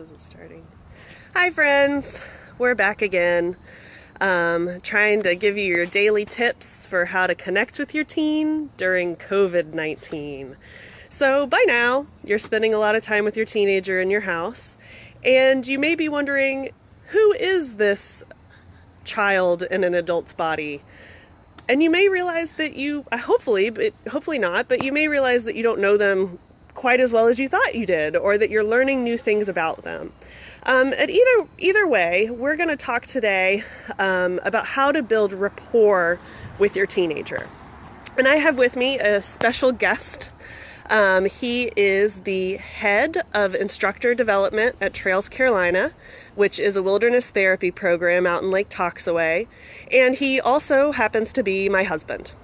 This isn't starting. Hi friends, we're back again. Trying to give you your daily tips for how to connect with your teen during COVID-19. So by now, you're spending a lot of time with your teenager in your house, and you may be wondering, who is this child in an adult's body? And you may realize that hopefully not, but you may realize that you don't know them quite as well as you thought you did, or that you're learning new things about them. At either way, we're going to talk today about how to build rapport with your teenager. And I have with me a special guest. He is the head of Instructor Development at Trails Carolina, which is a wilderness therapy program out in Lake Toxaway, and he also happens to be my husband.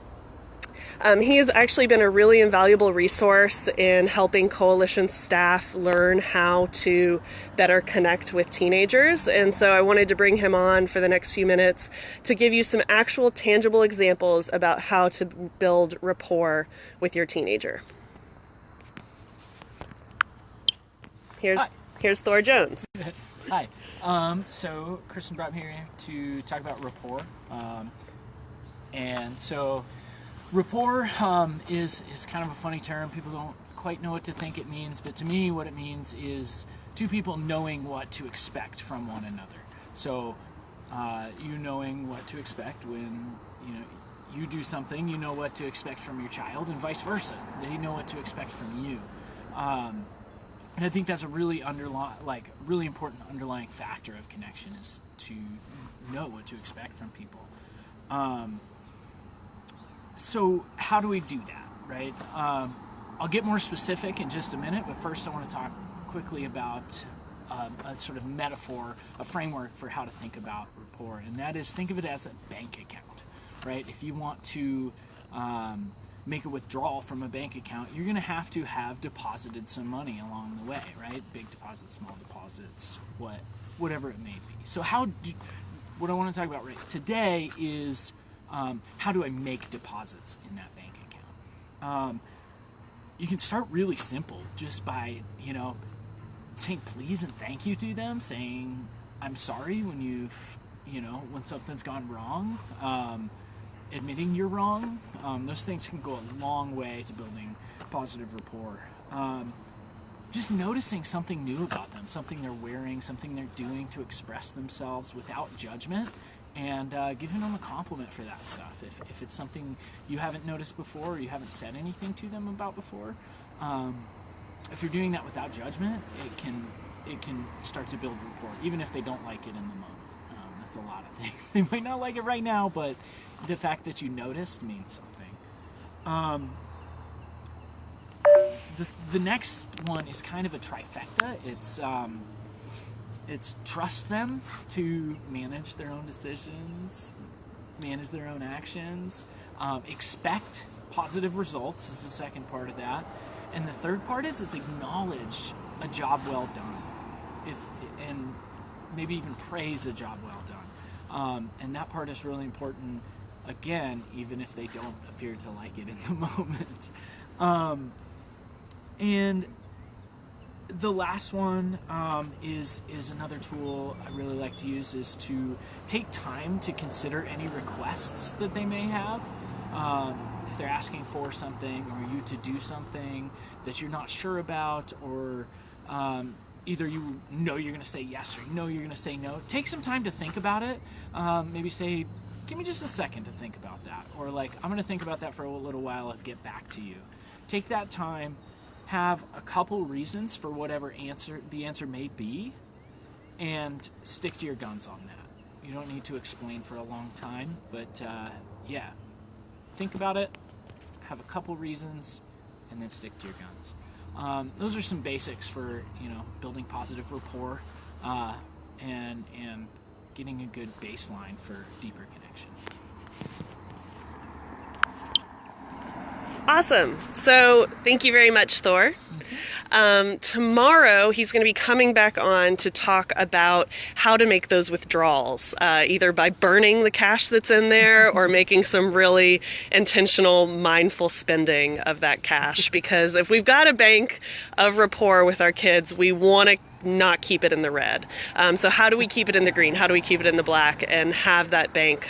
He has actually been a really invaluable resource in helping coalition staff learn how to better connect with teenagers, and so I wanted to bring him on for the next few minutes to give you some actual tangible examples about how to build rapport with your teenager. Here's Thor Jones. Hi. So Kristen brought me here to talk about rapport. And so rapport is kind of a funny term. People don't quite know what to think it means, but to me what it means is two people knowing what to expect from one another. So you knowing what to expect when you do something, you know what to expect from your child, and vice versa. They know what to expect from you. And I think that's a really important underlying factor of connection, is to know what to expect from people. So how do we do that, right? I'll get more specific in just a minute, but first I want to talk quickly about a sort of metaphor, a framework for how to think about rapport, and that is, think of it as a bank account, right? If you want to make a withdrawal from a bank account, you're going to have deposited some money along the way, right? Big deposits, small deposits, whatever it may be. So what I want to talk about right today is how do I make deposits in that bank account? You can start really simple, just by saying please and thank you to them, saying I'm sorry when when something's gone wrong. Admitting you're wrong. Those things can go a long way to building positive rapport. Just noticing something new about them, something they're wearing, something they're doing to express themselves without judgment, and giving them a compliment for that stuff. If it's something you haven't noticed before, or you haven't said anything to them about before, if you're doing that without judgment, it can start to build rapport, even if they don't like it in the moment. That's a lot of things. They might not like it right now, but the fact that you noticed means something. The next one is kind of a trifecta. It's trust them to manage their own decisions, manage their own actions. Expect positive results is the second part of that. And the third part is acknowledge a job well done. And maybe even praise a job well done. And that part is really important, again, even if they don't appear to like it in the moment. And the last one is another tool I really like to use, is to take time to consider any requests that they may have. If they're asking for something, or you to do something that you're not sure about, or either you're going to say yes, or you're going to say no. Take some time to think about it. Maybe say, give me just a second to think about that. Or I'm going to think about that for a little while and get back to you. Take that time, have a couple reasons for whatever the answer may be, and stick to your guns on that. You don't need to explain for a long time, but think about it, have a couple reasons, and then stick to your guns. Those are some basics for building positive rapport and getting a good baseline for deeper connection. Awesome. So thank you very much, Thor. Tomorrow he's going to be coming back on to talk about how to make those withdrawals, either by burning the cash that's in there or making some really intentional, mindful spending of that cash. Because if we've got a bank of rapport with our kids, we want to not keep it in the red. So how do we keep it in the green? How do we keep it in the black and have that bank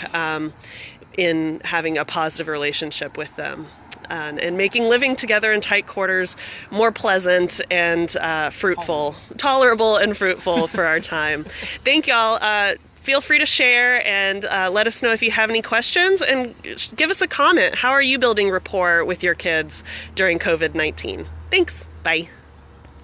in having a positive relationship with them? And making living together in tight quarters more pleasant and fruitful, tolerable and fruitful for our time. Thank y'all. Feel free to share and let us know if you have any questions, and give us a comment. How are you building rapport with your kids during COVID-19? Thanks. Bye.